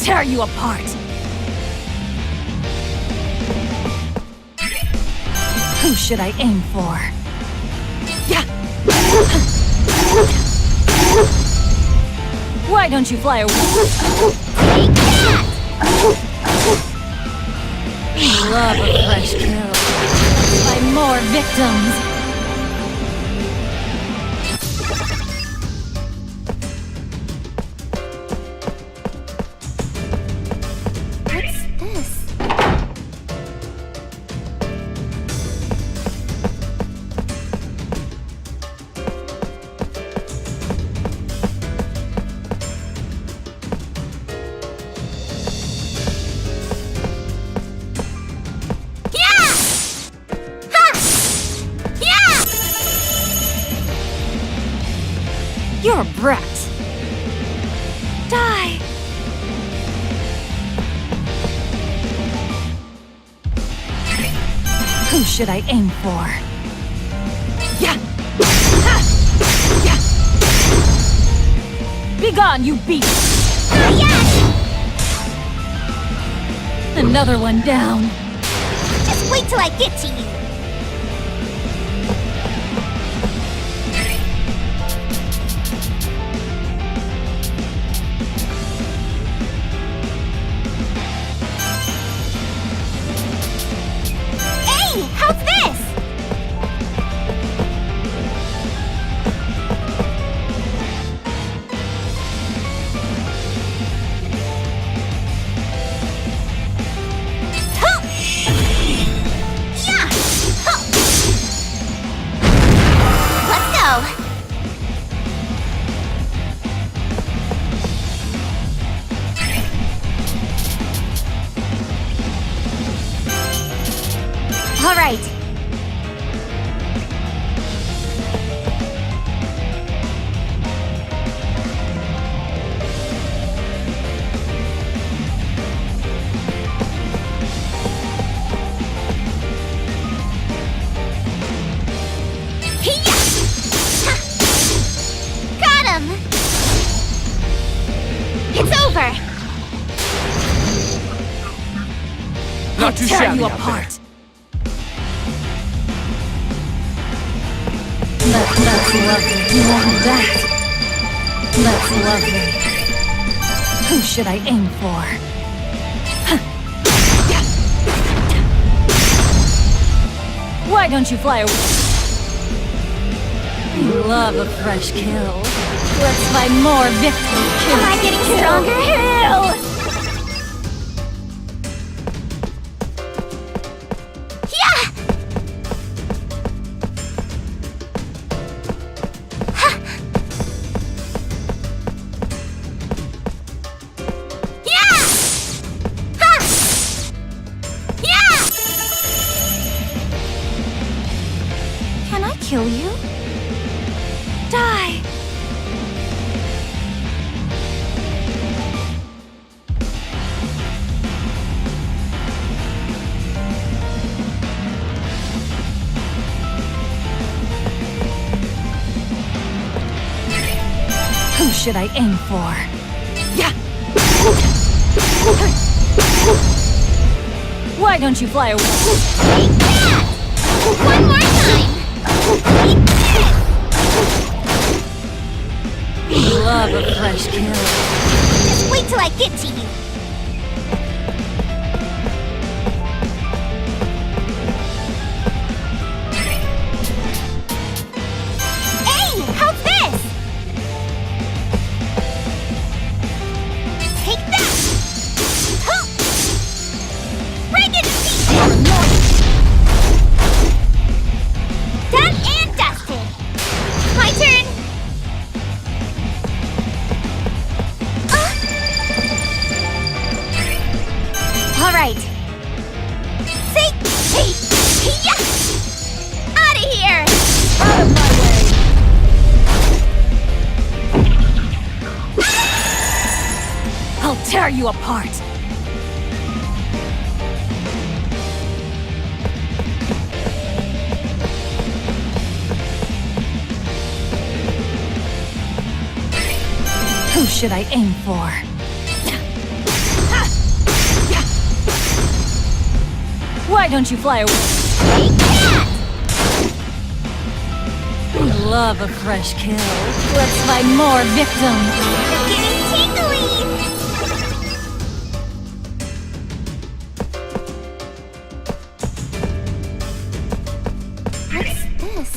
tear you apart! Who should I aim for? Yeah! Why don't you fly away? Take that! Love a fresh kill. By more victims. What's this? You're a brat. Die! Who should I aim for? Yeah! Ha! Yeah! Begone, you beast! Not yet! Another one down. Just wait till I get to you. How's this? Huh! Yeah! Huh! Let's go! All right. Got him! It's over! Not too Tear shabby you out there. apart. That's lovely. You want that? That's lovely. Who should I aim for? Huh. Yeah. Why don't you fly away? I love a fresh kill. Let's find more victims. Am I getting stronger? Kill! Can I kill you? Die! Who should I aim for? Yeah! Why don't you fly away? Take that! One more time! Eat this! Love a fresh kill. Just wait till I get to you. Hey, how's this? Take that! Huh. Break it to pieces! Done and dusted. My turn. All right. See? Hey! Yeah! Out of here! Out of my way! I'll tear you apart! Who should I aim for? Why don't you fly away? Take that! I love a fresh kill. Let's find more victims. Getting tingly! What's this?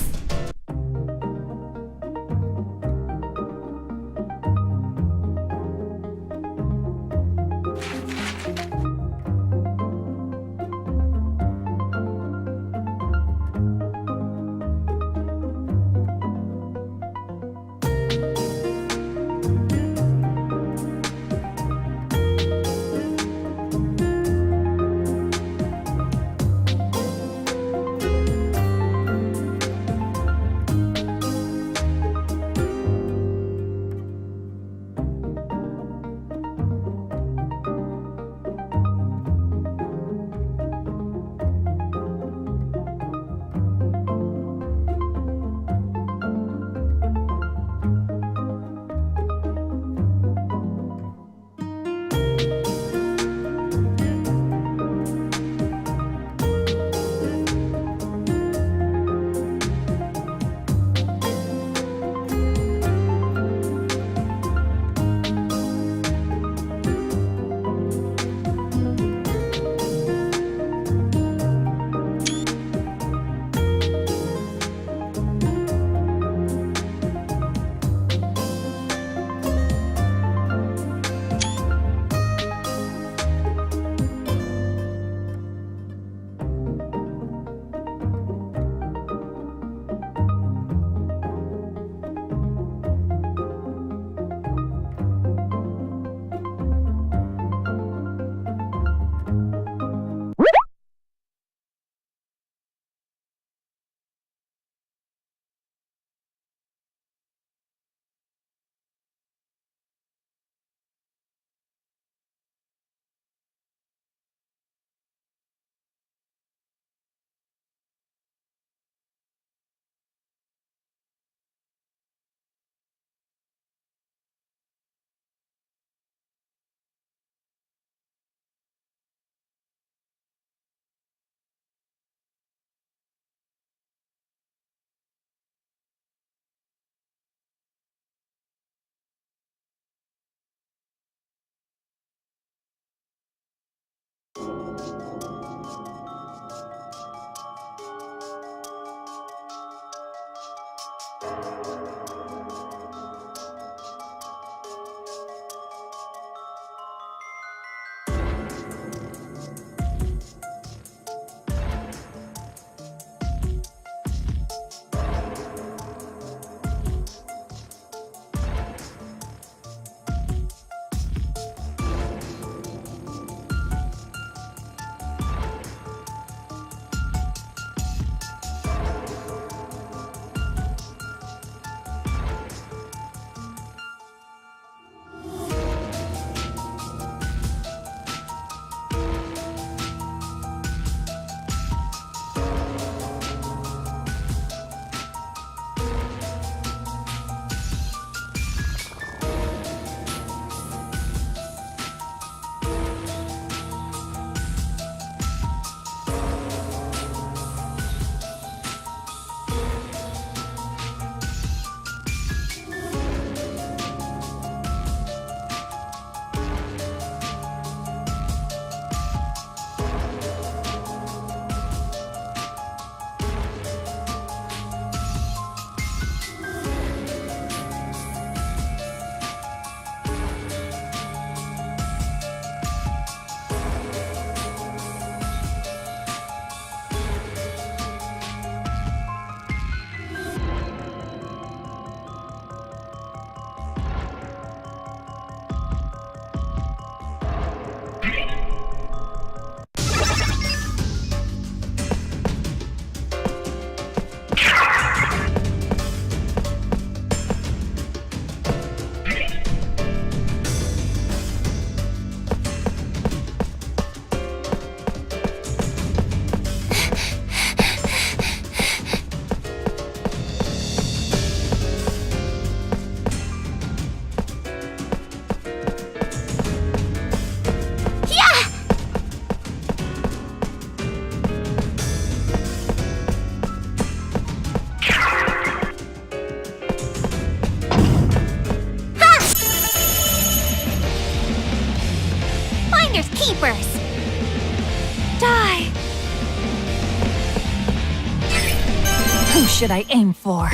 Who should I aim for?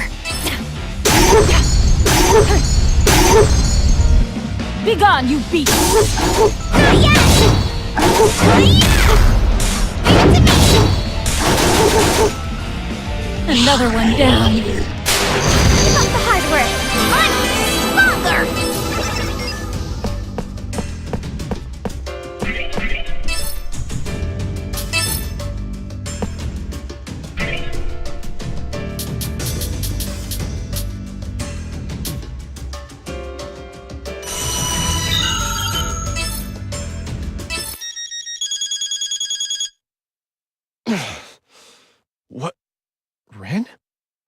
Begone, you beast! Another one down. Give up the hardware! I'm stronger! What? Rin?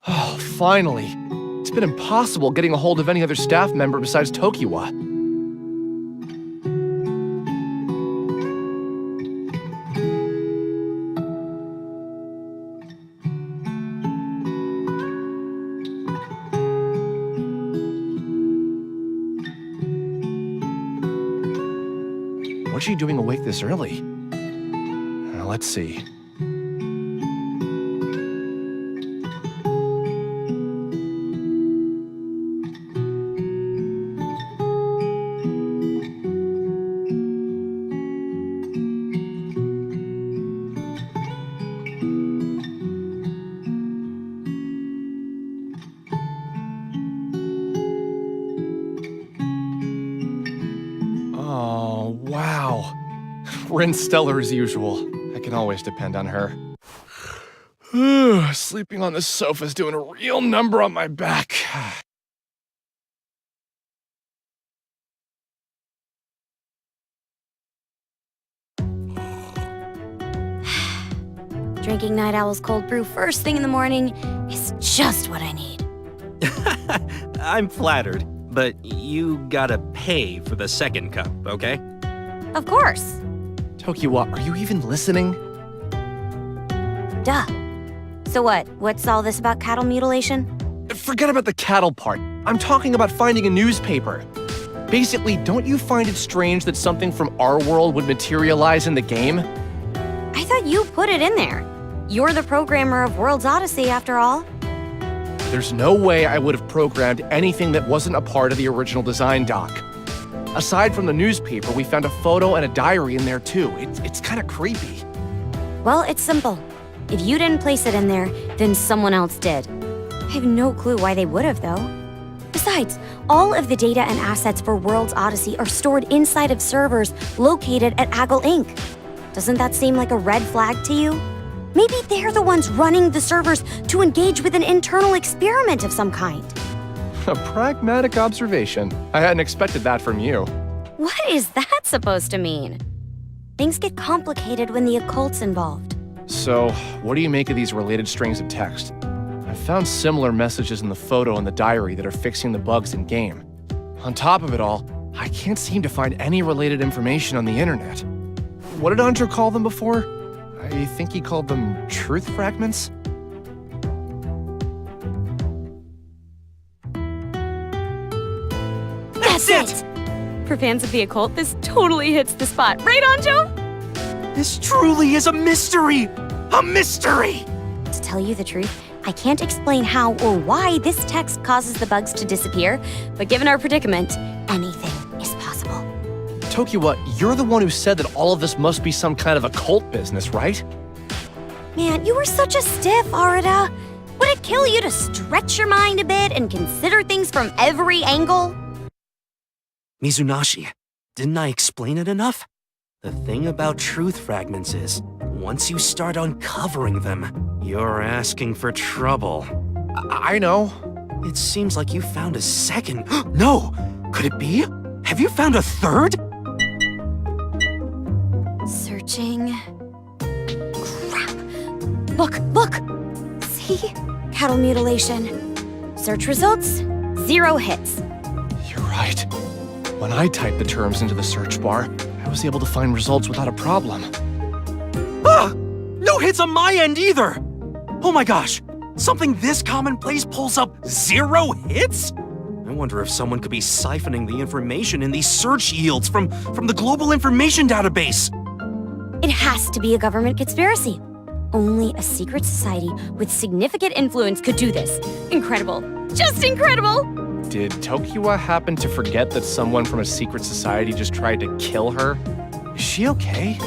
Oh, finally. It's been impossible getting a hold of any other staff member besides Tokiwa. What's she doing awake this early? Let's see. Oh, wow. Rin's stellar as usual. I can always depend on her. Sleeping on the sofa's doing a real number on my back. Drinking Night Owl's cold brew first thing in the morning is just what I need. I'm flattered, but you gotta pay for the second cup, okay? Of course. Tokiwa, are you even listening? Duh. So what? What's all this about cattle mutilation? Forget about the cattle part. I'm talking about finding a newspaper. Basically, don't you find it strange that something from our world would materialize in the game? I thought you put it in there. You're the programmer of World's Odyssey, after all. There's no way I would have programmed anything that wasn't a part of the original design doc. Aside from the newspaper, we found a photo and a diary in there too. It's kind of creepy. Well, it's simple. If you didn't place it in there, then someone else did. I have no clue why they would have, though. Besides, all of the data and assets for World's Odyssey are stored inside of servers located at Aggle Inc. Doesn't that seem like a red flag to you? Maybe they're the ones running the servers to engage with an internal experiment of some kind. A pragmatic observation. I hadn't expected that from you. What is that supposed to mean? Things get complicated when the occult's involved. So, what do you make of these related strings of text? I found similar messages in the photo and the diary that are fixing the bugs in game. On top of it all, I can't seem to find any related information on the internet. What did Andrew call them before? I think he called them truth fragments? That's it! For fans of the occult, this totally hits the spot. Right, Anjo? This truly is a mystery! A mystery! To tell you the truth, I can't explain how or why this text causes the bugs to disappear, but given our predicament, anything is possible. Tokiwa, you're the one who said that all of this must be some kind of occult business, right? Man, you were such a stiff, Arida. Would it kill you to stretch your mind a bit and consider things from every angle? Mizunashi, didn't I explain it enough? The thing about truth fragments is, once you start uncovering them, you're asking for trouble. I know. It seems like you found a second. No! Could it be? Have you found a third? Searching. Crap. Look! See? Cattle mutilation. Search results, 0 hits. You're right. When I typed the terms into the search bar, I was able to find results without a problem. Ah! No hits on my end either! Oh my gosh! Something this commonplace pulls up 0 hits? I wonder if someone could be siphoning the information in these search yields from the global information database. It has to be a government conspiracy. Only a secret society with significant influence could do this. Incredible. Just incredible! Did Tokiwa happen to forget that someone from a secret society just tried to kill her? Is she okay?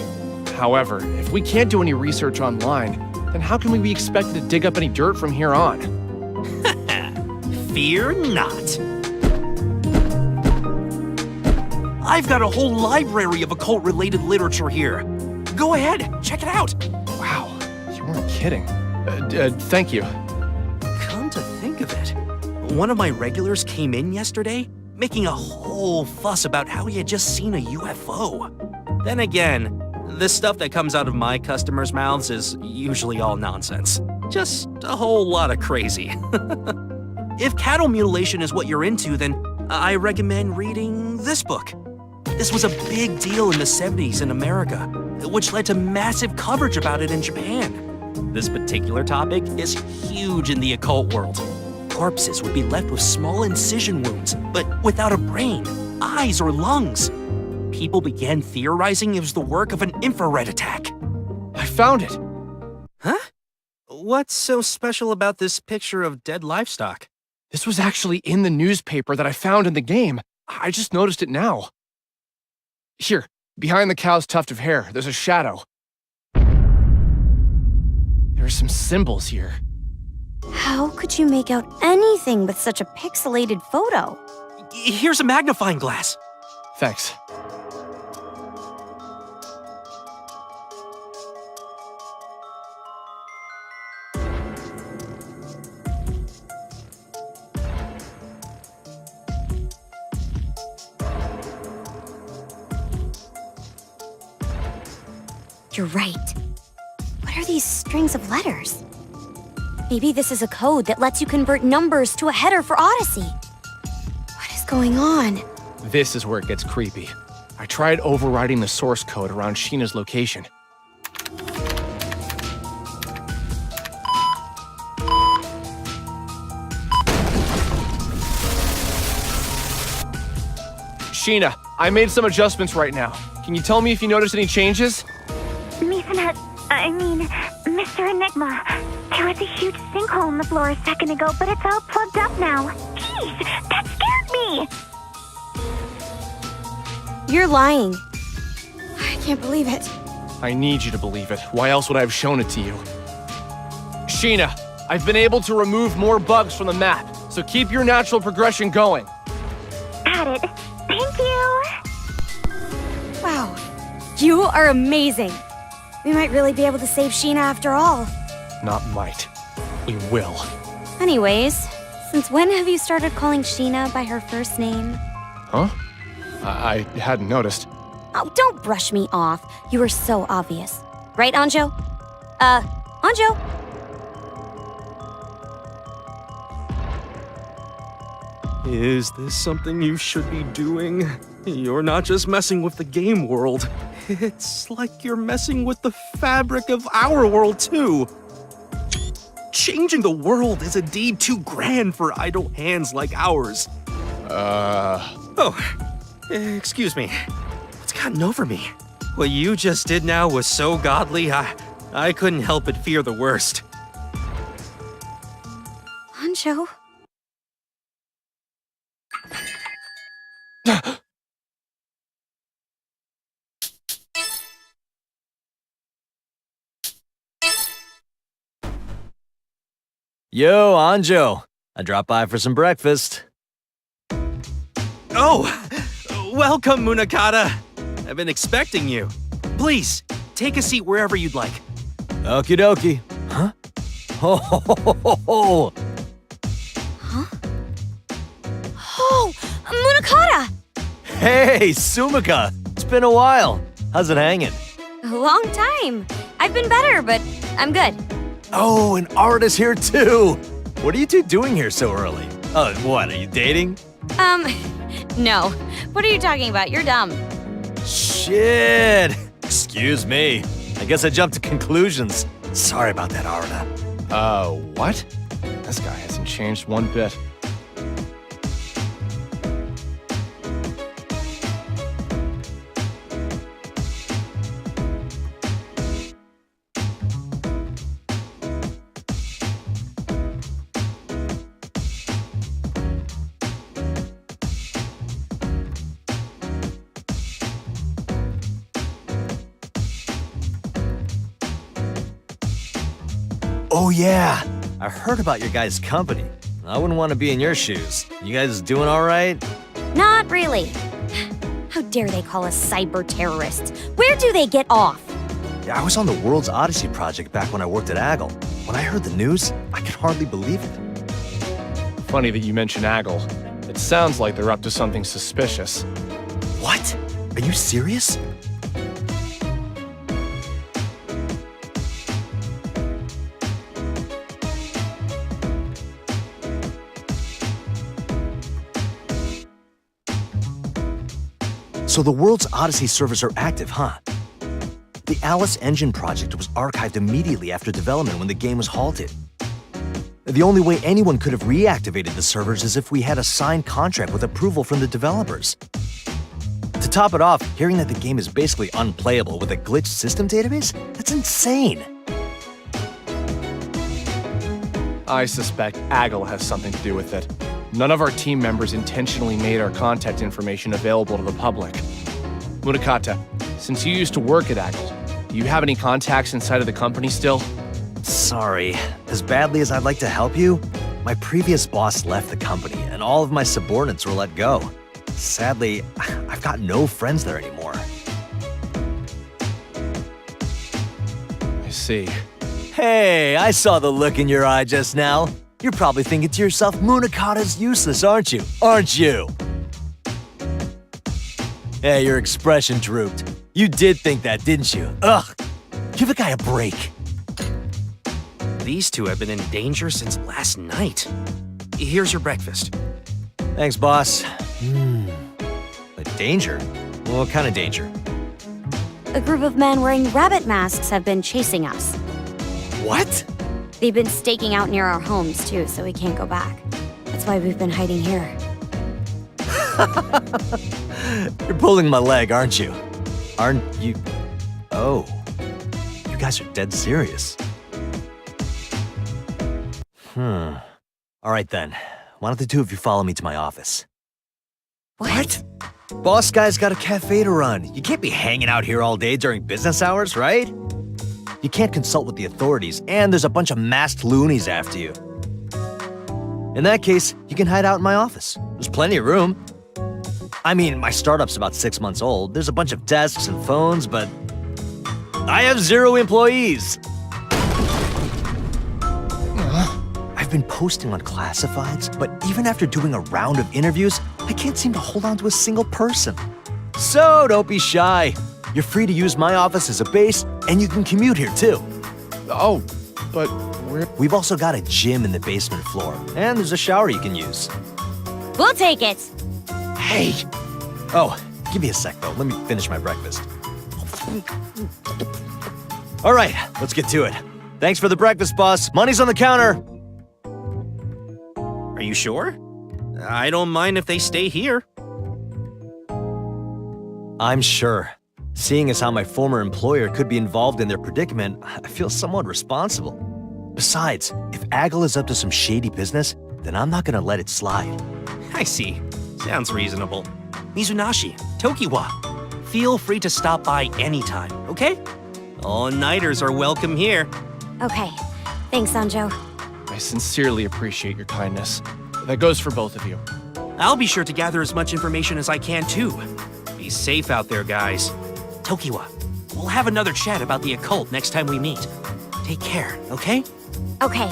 However, if we can't do any research online, then how can we be expected to dig up any dirt from here on? Fear not. I've got a whole library of occult-related literature here. Go ahead, check it out. Wow, you weren't kidding. Thank you. Come to think of it, one of my regulars came in yesterday, making a whole fuss about how he had just seen a UFO. Then again, the stuff that comes out of my customers' mouths is usually all nonsense. Just a whole lot of crazy. If cattle mutilation is what you're into, then I recommend reading this book. This was a big deal in the 70s in America, which led to massive coverage about it in Japan. This particular topic is huge in the occult world. Corpses would be left with small incision wounds, but without a brain, eyes, or lungs. People began theorizing it was the work of an infrared attack. I found it. Huh? What's so special about this picture of dead livestock? This was actually in the newspaper that I found in the game. I just noticed it now. Here, behind the cow's tuft of hair, there's a shadow. There are some symbols here. How could you make out anything with such a pixelated photo? Here's a magnifying glass. Thanks. You're right. What are these strings of letters? Maybe this is a code that lets you convert numbers to a header for Odyssey. What is going on? This is where it gets creepy. I tried overriding the source code around Sheena's location. Sheena, I made some adjustments right now. Can you tell me if you noticed any changes? Mr. Enigma, there was a huge sinkhole in the floor a second ago, but it's all plugged up now. Jeez, that scared me! You're lying. I can't believe it. I need you to believe it. Why else would I have shown it to you? Sheena, I've been able to remove more bugs from the map, so keep your natural progression going. Got it. Thank you! Wow. You are amazing. We might really be able to save Sheena after all. Not might. We will. Anyways, since when have you started calling Sheena by her first name? Huh? I hadn't noticed. Oh, don't brush me off. You were so obvious. Right, Anjo? Anjo? Is this something you should be doing? You're not just messing with the game world. It's like you're messing with the fabric of our world, too. Changing the world is a deed too grand for idle hands like ours. Oh, excuse me. What's gotten over me? What you just did now was so godly, I couldn't help but fear the worst. Anjo? Yo, Anjo. I dropped by for some breakfast. Oh, welcome, Munakata. I've been expecting you. Please, take a seat wherever you'd like. Okie dokie. Huh? Ho ho ho ho ho! Oh, Munakata! Hey, Sumika! It's been a while. How's it hanging? A long time. I've been better, but I'm good. Oh, and Art is here too! What are you two doing here so early? Oh, what, are you dating? No. What are you talking about? You're dumb. Shit! Excuse me. I guess I jumped to conclusions. Sorry about that, Aruna. What? This guy hasn't changed one bit. Oh yeah, I heard about your guys' company. I wouldn't want to be in your shoes. You guys doing all right? Not really. How dare they call us cyber terrorists? Where do they get off? Yeah, I was on the World's Odyssey project back when I worked at Aggle. When I heard the news, I could hardly believe it. Funny that you mention Aggle. It sounds like they're up to something suspicious. What? Are you serious? So the World's Odyssey servers are active, huh? The Alice Engine project was archived immediately after development when the game was halted. The only way anyone could have reactivated the servers is if we had a signed contract with approval from the developers. To top it off, hearing that the game is basically unplayable with a glitched system database? That's insane! I suspect Aggle has something to do with it. None of our team members intentionally made our contact information available to the public. Munakata, since you used to work at Aggle, do you have any contacts inside of the company still? Sorry. As badly as I'd like to help you, my previous boss left the company and all of my subordinates were let go. Sadly, I've got no friends there anymore. I see. Hey, I saw the look in your eye just now. You're probably thinking to yourself, Munakata's useless, aren't you? Aren't you? Hey, your expression drooped. You did think that, didn't you? Ugh! Give the guy a break. These two have been in danger since last night. Here's your breakfast. Thanks, boss. But danger? What kind of danger? A group of men wearing rabbit masks have been chasing us. What? They've been staking out near our homes, too, so we can't go back. That's why we've been hiding here. You're pulling my leg, aren't you? Aren't you? Oh. You guys are dead serious. All right then. Why don't the two of you follow me to my office? What? Boss guy's got a cafe to run. You can't be hanging out here all day during business hours, right? You can't consult with the authorities, and there's a bunch of masked loonies after you. In that case, you can hide out in my office. There's plenty of room. I mean, my startup's about 6 months old. There's a bunch of desks and phones, but I have 0 employees. I've been posting on classifieds, but even after doing a round of interviews, I can't seem to hold on to a single person. So don't be shy. You're free to use my office as a base, and you can commute here too. Oh, but we're... We've also got a gym in the basement floor, and there's a shower you can use. We'll take it. Hey! Oh, give me a sec though. Let me finish my breakfast. All right, let's get to it. Thanks for the breakfast, boss. Money's on the counter. Are you sure? I don't mind if they stay here. I'm sure. Seeing as how my former employer could be involved in their predicament, I feel somewhat responsible. Besides, if Aggle is up to some shady business, then I'm not gonna let it slide. I see. Sounds reasonable. Mizunashi, Tokiwa, feel free to stop by anytime, okay? All-nighters are welcome here. Okay. Thanks, Sanjo. I sincerely appreciate your kindness. That goes for both of you. I'll be sure to gather as much information as I can, too. Be safe out there, guys. Tokiwa, we'll have another chat about the occult next time we meet. Take care, okay? Okay.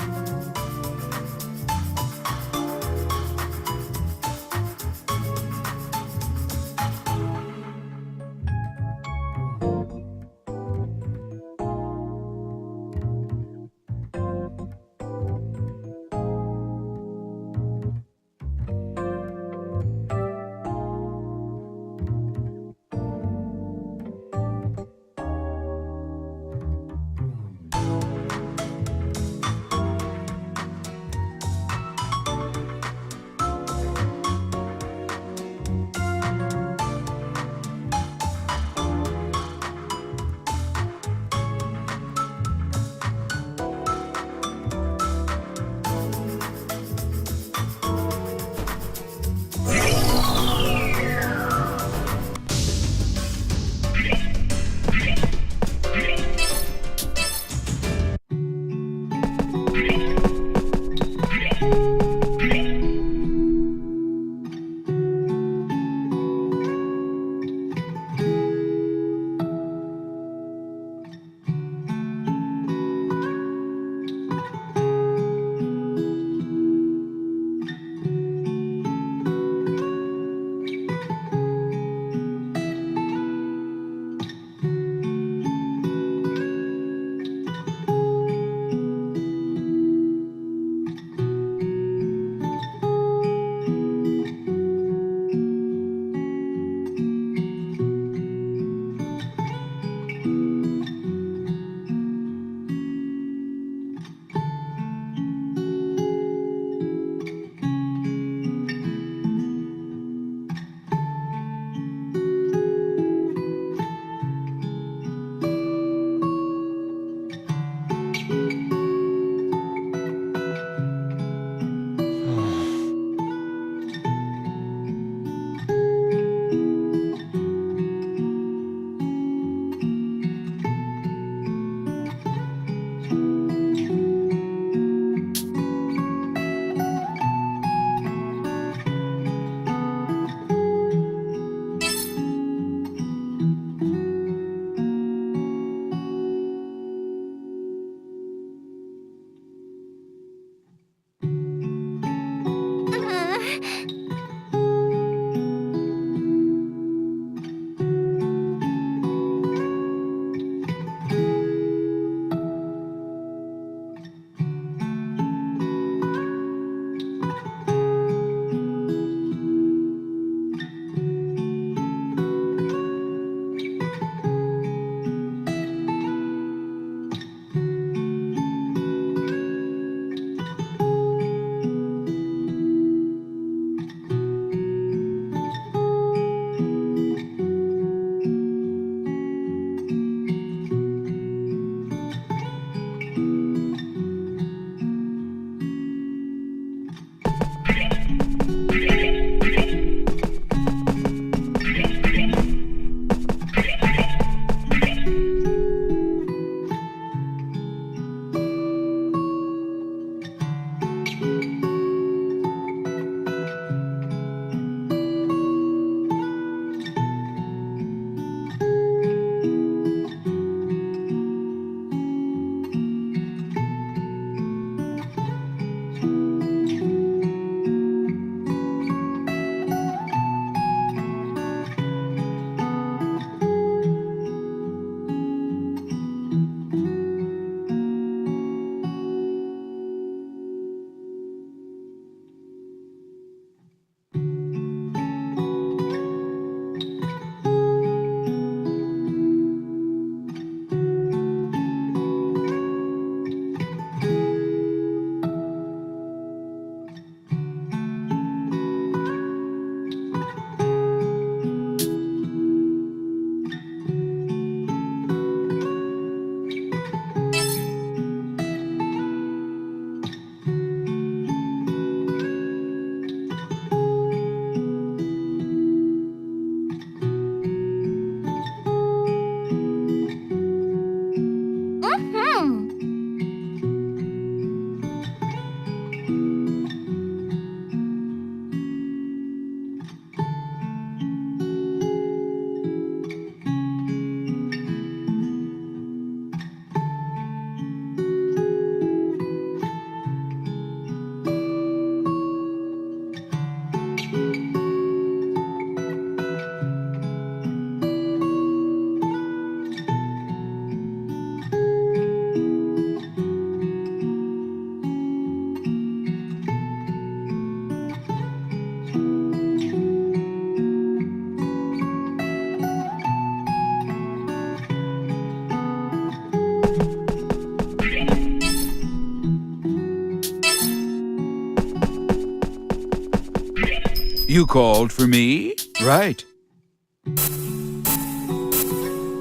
You called for me? Right.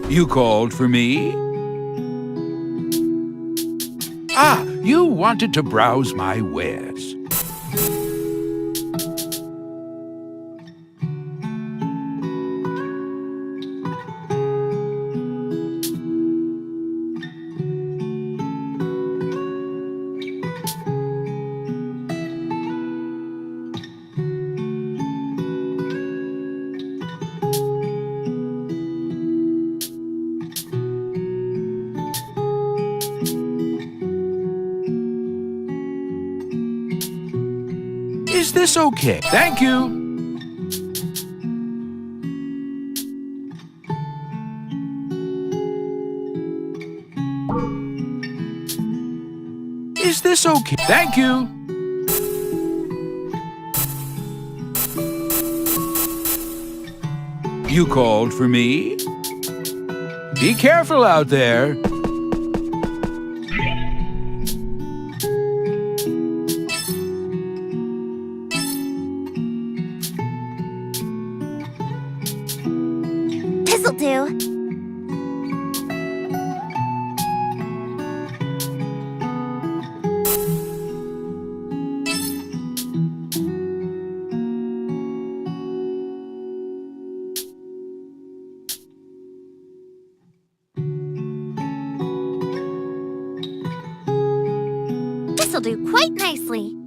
You called for me? Ah, you wanted to browse my wares. Is this okay? Thank you. Is this okay? Thank you. You called for me? Be careful out there. This'll do. This'll do quite nicely.